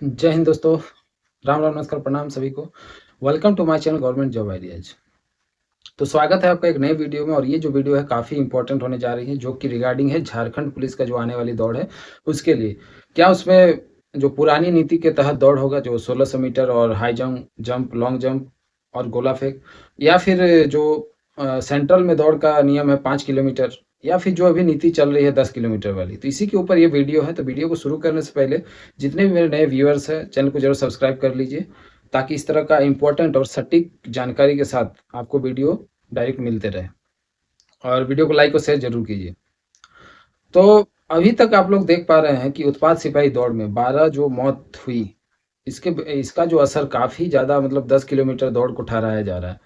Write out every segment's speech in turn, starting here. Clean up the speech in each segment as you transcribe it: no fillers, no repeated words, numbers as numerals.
जय हिंद दोस्तों। राम राम, नमस्कार, प्रणाम सभी को। Welcome to my channel government job ideas. तो स्वागत है आपका एक नए वीडियो में। और ये जो वीडियो है काफ़ी इंपॉर्टेंट होने जा रही है, जो कि रिगार्डिंग है झारखंड पुलिस का जो आने वाली दौड़ है उसके लिए। क्या उसमें जो पुरानी नीति के तहत दौड़ होगा, जो 1600 मीटर और हाई जंप, लॉन्ग जंप और गोला फेंक, या फिर जो सेंट्रल में दौड़ का नियम है 5 किलोमीटर, या फिर जो अभी नीति चल रही है 10 किलोमीटर वाली, तो इसी के ऊपर ये वीडियो है। तो वीडियो को शुरू करने से पहले जितने भी मेरे नए व्यूअर्स हैं, चैनल को जरूर सब्सक्राइब कर लीजिए, ताकि इस तरह का इंपॉर्टेंट और सटीक जानकारी के साथ आपको वीडियो डायरेक्ट मिलते रहे। और वीडियो को लाइक और शेयर जरूर कीजिए। तो अभी तक आप लोग देख पा रहे हैं कि उत्पाद सिपाही दौड़ में 12 जो मौत हुई, इसके इसका जो असर काफ़ी ज़्यादा, मतलब 10 किलोमीटर दौड़ को ठहराया जा रहा है।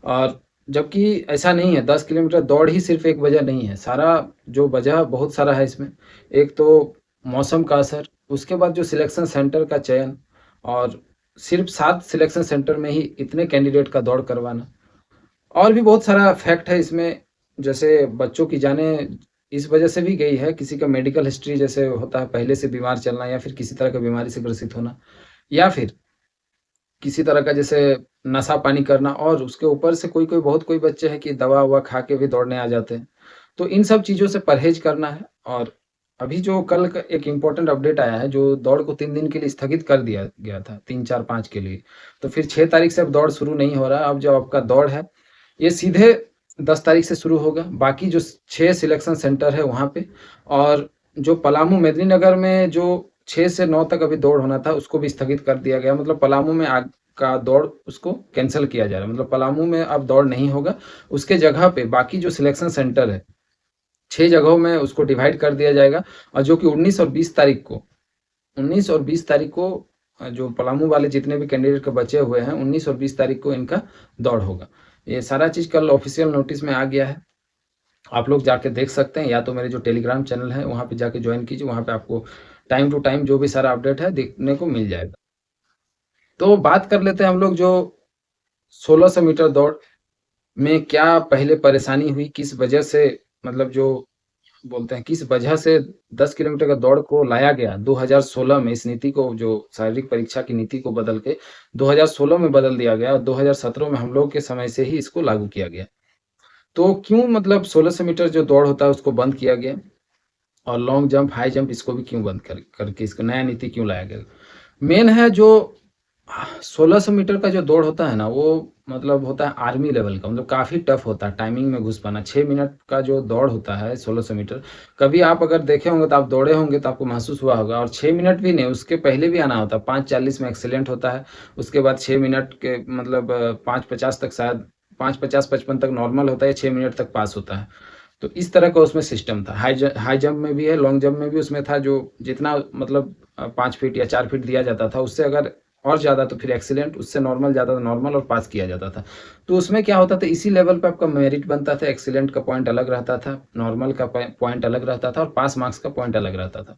और जबकि ऐसा नहीं है, 10 किलोमीटर दौड़ ही सिर्फ एक वजह नहीं है, सारा जो वजह बहुत सारा है इसमें। एक तो मौसम का असर, उसके बाद जो सिलेक्शन सेंटर का चयन, और सिर्फ 7 सिलेक्शन सेंटर में ही इतने कैंडिडेट का दौड़ करवाना, और भी बहुत सारा फैक्ट है इसमें। जैसे बच्चों की जानें इस वजह से भी गई है, किसी का मेडिकल हिस्ट्री जैसे होता है, पहले से बीमार चलना, या फिर किसी तरह की बीमारी से ग्रसित होना, या फिर किसी तरह का जैसे नशा पानी करना, और उसके ऊपर से बहुत कोई बच्चे हैं कि दवा ववा खा के भी दौड़ने आ जाते हैं। तो इन सब चीज़ों से परहेज करना है। और अभी जो कल का एक इम्पोर्टेंट अपडेट आया है, जो दौड़ को 3 दिन के लिए स्थगित कर दिया गया था, 3, 4, 5 के लिए। तो फिर 6 तारीख से अब दौड़ शुरू नहीं हो रहा है। अब जो आपका दौड़ है, ये सीधे 10 तारीख से शुरू होगा। बाकी जो 6 सिलेक्शन सेंटर है वहाँ पे, और जो पलामू मेदिनीनगर में जो 6 से 9 तक अभी दौड़ होना था, उसको भी स्थगित कर दिया गया। मतलब पलामू में का दौड़ उसको कैंसिल किया जा रहा है, मतलब पलामू में अब दौड़ नहीं होगा। उसके जगह पे बाकी जो सिलेक्शन सेंटर है, 6 जगहों में उसको डिवाइड कर दिया जाएगा। और जो कि 19 और 20 तारीख को जो पलामू वाले जितने भी कैंडिडेट के बचे हुए हैं, 19 और 20 तारीख को इनका दौड़ होगा। ये सारा चीज़ कल ऑफिशियल नोटिस में आ गया है। आप लोग जाके देख सकते हैं, या तो मेरे जो टेलीग्राम चैनल है वहाँ पे जाके ज्वाइन कीजिए, वहाँ पे आपको टाइम टू टाइम जो भी सारा अपडेट है देखने को मिल जाएगा। तो बात कर लेते हैं हम लोग, जो 1600 मीटर दौड़ में क्या पहले परेशानी हुई, किस वजह से, मतलब जो बोलते हैं किस वजह से 10 किलोमीटर का दौड़ को लाया गया 2016 में। इस नीति को, जो शारीरिक परीक्षा की नीति को बदल के 2016 में बदल दिया गया, और 2017 में हम लोग के समय से ही इसको लागू किया गया। तो क्यों, मतलब 1600 मीटर जो दौड़ होता है उसको बंद किया गया, और लॉन्ग जंप, हाई जंप, इसको भी क्यों बंद करके इसको नया नीति क्यों लाया गया। मेन है जो 1600 मीटर का जो दौड़ होता है ना, वो मतलब होता है आर्मी लेवल का, मतलब काफ़ी टफ होता है टाइमिंग में घुस पाना। 6 मिनट का जो दौड़ होता है 1600 मीटर, कभी आप अगर देखे होंगे तो आप दौड़े होंगे तो आपको महसूस हुआ होगा। और 6 मिनट भी नहीं, उसके पहले भी आना होता है। 5:40 में एक्सीलेंट होता है, उसके बाद 6 मिनट के मतलब 5:50 तक, शायद 5:50-55 तक नॉर्मल होता है, 6 मिनट तक पास होता है। तो इस तरह का उसमें सिस्टम था। हाई जंप में भी है, लॉन्ग जंप में भी उसमें था, जो जितना मतलब 5 फीट या 4 फीट दिया जाता था, उससे अगर और ज़्यादा तो फिर एक्सीलेंट, उससे नॉर्मल ज़्यादा तो नॉर्मल, और पास किया जाता था। तो उसमें क्या होता था, इसी लेवल पे आपका मेरिट बनता था। एक्सीलेंट का पॉइंट अलग रहता था, नॉर्मल का पॉइंट अलग रहता था, और पास मार्क्स का पॉइंट अलग रहता था।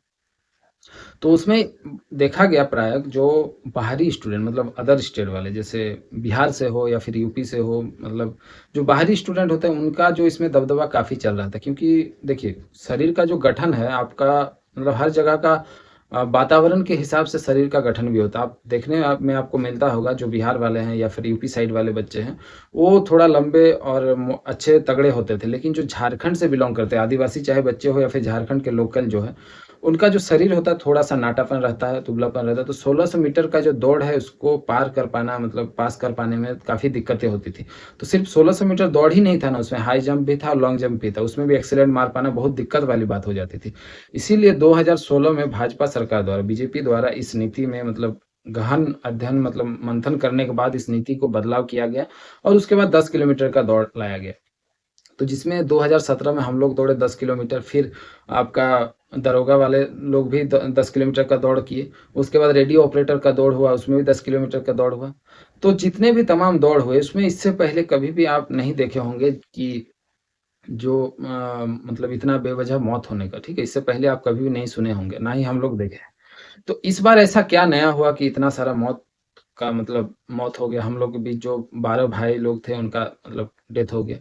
तो उसमें देखा गया प्राय जो बाहरी स्टूडेंट, मतलब अदर स्टेट वाले, जैसे बिहार से हो या फिर यूपी से हो, मतलब जो बाहरी स्टूडेंट होते हैं, उनका जो इसमें दबदबा काफ़ी चल रहा था। क्योंकि देखिए, शरीर का जो गठन है आपका, मतलब हर जगह का वातावरण के हिसाब से शरीर का गठन भी होता है। आप देखने में आपको मिलता होगा, जो बिहार वाले हैं या फिर यूपी साइड वाले बच्चे हैं, वो थोड़ा लंबे और अच्छे तगड़े होते थे। लेकिन जो झारखंड से बिलोंग करते हैं, आदिवासी चाहे बच्चे हो या फिर झारखंड के लोकल जो है, उनका जो शरीर होता है थोड़ा-सा नाटापन रहता है, दुबलापन रहता है। तो 1600 मीटर का जो दौड़ है उसको पार कर पाना, मतलब पास कर पाने में काफ़ी दिक्कतें होती थी। तो सिर्फ 1600 मीटर दौड़ ही नहीं था ना, उसमें हाई जंप भी था और लॉन्ग जंप भी था। उसमें भी एक्सीलेंट मार पाना बहुत दिक्कत वाली बात हो जाती थी। इसीलिए 2016 में भाजपा सरकार द्वारा, बीजेपी द्वारा इस नीति में, मतलब गहन अध्ययन, मतलब मंथन करने के बाद इस नीति को बदलाव किया गया, और उसके बाद 10 किलोमीटर का दौड़ लाया गया। तो जिसमें 2017 में हम लोग दौड़े 10 किलोमीटर, फिर आपका दरोगा वाले लोग भी 10 किलोमीटर का दौड़ किए। उसके बाद रेडियो ऑपरेटर का दौड़ हुआ, उसमें भी 10 किलोमीटर का दौड़ हुआ। तो जितने भी तमाम दौड़ हुए, उसमें इससे पहले कभी भी आप नहीं देखे होंगे कि जो मतलब इतना बेवजह मौत होने का, ठीक है? इससे पहले आप कभी भी नहीं सुने होंगे, ना ही हम लोग देखे हैं। तो इस बार ऐसा क्या नया हुआ कि इतना सारा मौत का, मतलब मौत हो गया? हम लोग के बीच जो 12 भाई लोग थे, उनका मतलब डेथ हो गया।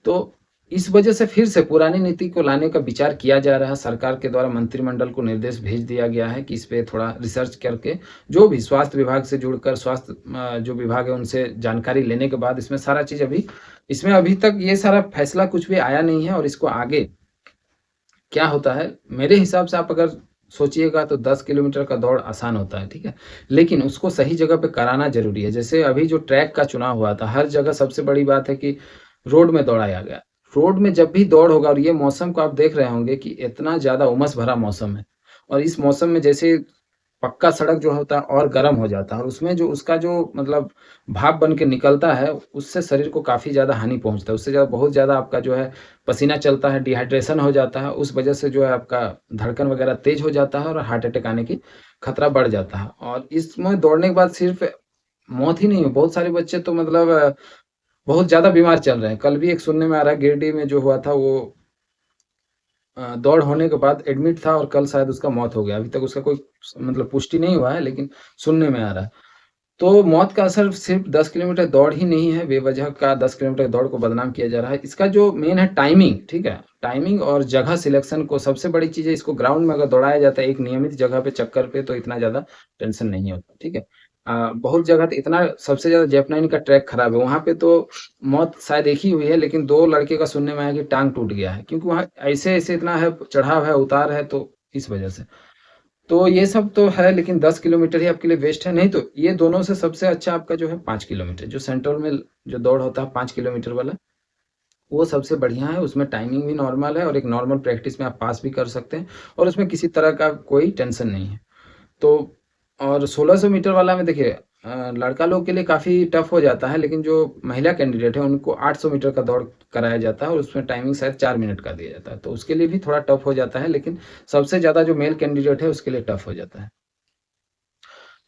तो इस वजह से फिर से पुरानी नीति को लाने का विचार किया जा रहा है। सरकार के द्वारा मंत्रिमंडल को निर्देश भेज दिया गया है कि इस पे थोड़ा रिसर्च करके जो भी स्वास्थ्य विभाग से जुड़कर स्वास्थ्य जो विभाग है उनसे जानकारी लेने के बाद इसमें सारा चीज़ इसमें अभी तक ये सारा फैसला कुछ भी आया नहीं है और इसको आगे क्या होता है, मेरे हिसाब से आप अगर सोचिएगा तो 10 किलोमीटर का दौड़ आसान होता है, ठीक है? लेकिन उसको सही जगह पे कराना ज़रूरी है। जैसे अभी जो ट्रैक का चुनाव हुआ था, हर जगह सबसे बड़ी बात है कि रोड में दौड़ाया गया। रोड में जब भी दौड़ होगा और ये मौसम को आप देख रहे होंगे कि इतना ज़्यादा उमस भरा मौसम है और इस मौसम में जैसे पक्का सड़क जो होता है और गर्म हो जाता है और उसमें जो उसका जो मतलब भाप बन के निकलता है, उससे शरीर को काफ़ी ज़्यादा हानि पहुँचता है। उससे ज़्यादा बहुत ज़्यादा आपका जो है पसीना चलता है, डिहाइड्रेशन हो जाता है, उस वजह से जो है आपका धड़कन वगैरह तेज़ हो जाता है और हार्ट अटैक आने की खतरा बढ़ जाता है। और इसमें दौड़ने के बाद सिर्फ़ मौत ही नहीं है, बहुत सारे बच्चे तो मतलब बहुत ज़्यादा बीमार चल रहे हैं। कल भी एक सुनने में आ रहा है गिरिडीह में जो हुआ था वो दौड़ होने के बाद एडमिट था और कल शायद उसका मौत हो गया। अभी तक उसका कोई मतलब पुष्टि नहीं हुआ है लेकिन सुनने में आ रहा है। तो मौत का असर सिर्फ़ 10 किलोमीटर दौड़ ही नहीं है, बेवजह का 10 किलोमीटर दौड़ को बदनाम किया जा रहा है। इसका जो मेन है टाइमिंग, ठीक है? टाइमिंग और जगह सिलेक्शन को सबसे बड़ी चीज़ है, इसको ग्राउंड में अगर दौड़ाया जाता है एक नियमित जगह पे चक्कर पे तो इतना ज़्यादा टेंशन नहीं होता, ठीक है? बहुत जगह तो इतना सबसे ज़्यादा जेप9 का ट्रैक खराब है, वहाँ पे तो मौत शायद एक ही हुई है लेकिन 2 लड़के का सुनने में आया कि टाँग टूट गया है, क्योंकि वहाँ ऐसे-ऐसे इतना है, चढ़ाव है, उतार है तो इस वजह से। तो ये सब तो है लेकिन 10 किलोमीटर ही आपके लिए बेस्ट है, नहीं तो ये दोनों से सबसे अच्छा आपका जो है 5 किलोमीटर, जो सेंट्रल में जो दौड़ होता है 5 किलोमीटर वाला, वो सबसे बढ़िया है। उसमें टाइमिंग भी नॉर्मल है और एक नॉर्मल प्रैक्टिस में आप पास भी कर सकते हैं और उसमें किसी तरह का कोई टेंशन नहीं है। तो और 1600 मीटर वाला में देखिए लड़का लोग के लिए काफ़ी टफ हो जाता है लेकिन जो महिला कैंडिडेट है उनको 800 मीटर का दौड़ कराया जाता है और उसमें टाइमिंग शायद 4 मिनट का दिया जाता है। तो उसके लिए भी थोड़ा टफ हो जाता है लेकिन सबसे ज़्यादा जो मेल कैंडिडेट है उसके लिए टफ हो जाता है।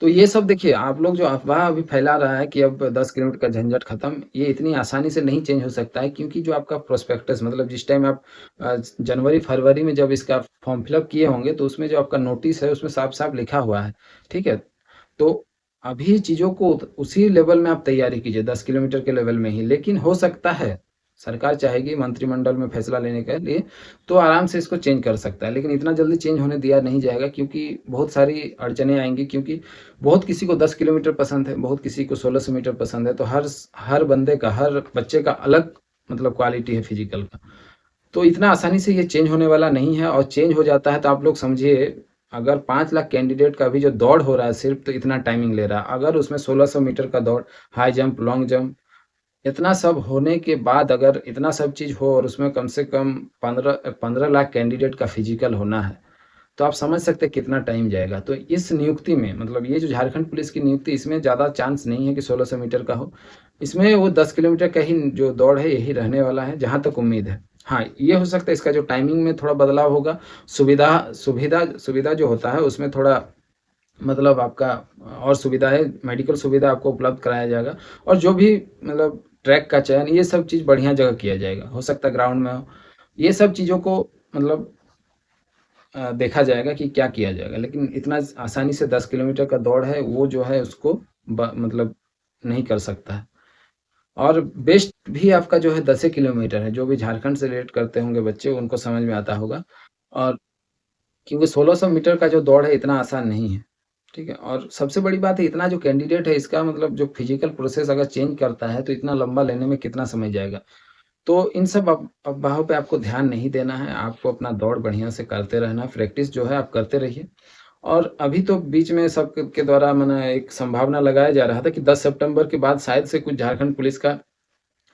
तो ये सब देखिए आप लोग जो अफ़वाह अभी फैला रहा है कि अब 10 किलोमीटर का झंझट खत्म, ये इतनी आसानी से नहीं चेंज हो सकता है क्योंकि जो आपका प्रोस्पेक्टस मतलब जिस टाइम आप जनवरी-फरवरी में जब इसका फॉर्म फिल अप किए होंगे तो उसमें जो आपका नोटिस है उसमें साफ-साफ लिखा हुआ है, ठीक है? तो अभी चीज़ों को उसी लेवल में आप तैयारी कीजिए 10 किलोमीटर के लेवल में ही, लेकिन हो सकता है सरकार चाहेगी मंत्रिमंडल में फैसला लेने के लिए तो आराम से इसको चेंज कर सकता है। लेकिन इतना जल्दी चेंज होने दिया नहीं जाएगा क्योंकि बहुत सारी अड़चनें आएँगी क्योंकि बहुत किसी को 10 किलोमीटर पसंद है, बहुत किसी को 1600 मीटर पसंद है, तो हर बंदे का, हर बच्चे का अलग मतलब क्वालिटी है फिज़िकल का। तो इतना आसानी से ये चेंज होने वाला नहीं है और चेंज हो जाता है तो आप लोग समझिए अगर 5 लाख कैंडिडेट का अभी जो दौड़ हो रहा है सिर्फ़ तो इतना टाइमिंग ले रहा है। अगर उसमें 1600 मीटर का दौड़, हाई जंप, लॉन्ग जंप इतना सब होने के बाद अगर इतना सब चीज़ हो और उसमें कम से कम 15 लाख कैंडिडेट का फिज़िकल होना है, तो आप समझ सकते हैं कितना टाइम जाएगा। तो इस नियुक्ति में मतलब ये जो झारखंड पुलिस की नियुक्ति इसमें ज़्यादा चांस नहीं है कि 1600 मीटर का हो। इसमें वो 10 किलोमीटर का ही जो दौड़ है यही रहने वाला है, जहाँ तक उम्मीद है। हाँ, ये हो सकता है इसका जो टाइमिंग में थोड़ा बदलाव होगा, सुविधा जो होता है उसमें थोड़ा मतलब आपका और सुविधा है, मेडिकल सुविधा आपको उपलब्ध कराया जाएगा और जो भी मतलब ट्रैक का चयन ये सब चीज़ बढ़िया जगह किया जाएगा। हो सकता है ग्राउंड में हो। ये सब चीज़ों को मतलब देखा जाएगा कि क्या किया जाएगा। लेकिन इतना आसानी से 10 किलोमीटर का दौड़ है वो जो है उसको मतलब नहीं कर सकता है। और बेस्ट भी आपका जो है 10 किलोमीटर है। जो भी झारखंड से रिलेट करते होंगे बच्चे उनको समझ में आता होगा और क्योंकि 1600 मीटर का जो दौड़ है इतना आसान नहीं है। ठीक है? और सबसे बड़ी बात है इतना जो कैंडिडेट है इसका मतलब जो फिज़िकल प्रोसेस अगर चेंज करता है तो इतना लंबा लेने में कितना समय जाएगा। तो इन सब अफवाहों पे आपको ध्यान नहीं देना है, आपको अपना दौड़ बढ़िया से करते रहना है, प्रैक्टिस जो है आप करते रहिए। और अभी तो बीच में सब के द्वारा माने एक संभावना लगाया जा रहा था कि 10 सितंबर के बाद शायद से कुछ झारखंड पुलिस का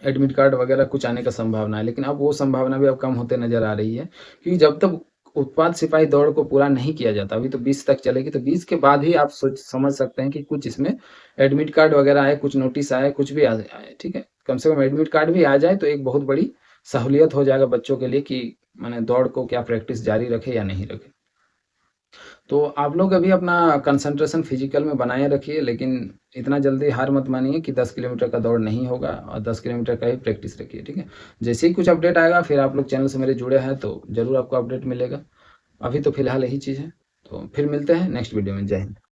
एडमिट कार्ड वगैरह कुछ आने का संभावना है, लेकिन अब वो संभावना भी अब कम होते नज़र आ रही है, क्योंकि जब तक उत्पाद सिपाही दौड़ को पूरा नहीं किया जाता, अभी तो 20 तक चलेगी, तो 20 के बाद ही आप सोच समझ सकते हैं कि कुछ इसमें एडमिट कार्ड वगैरह आए, कुछ नोटिस आए, कुछ भी आए, ठीक है? कम से कम एडमिट कार्ड भी आ जाए तो एक बहुत बड़ी सहूलियत हो जाएगा बच्चों के लिए कि माने दौड़ को क्या प्रैक्टिस जारी रखें या नहीं रखें। तो आप लोग अभी अपना कंसंट्रेशन फिजिकल में बनाए रखिए, लेकिन इतना जल्दी हार मत मानिए कि 10 किलोमीटर का दौड़ नहीं होगा और 10 किलोमीटर का ही प्रैक्टिस रखिए, ठीक है? जैसे ही कुछ अपडेट आएगा फिर आप लोग चैनल से मेरे जुड़े हैं तो ज़रूर आपको अपडेट मिलेगा। अभी तो फिलहाल यही चीज़ है, तो फिर मिलते हैं नेक्स्ट वीडियो में। जय हिंद।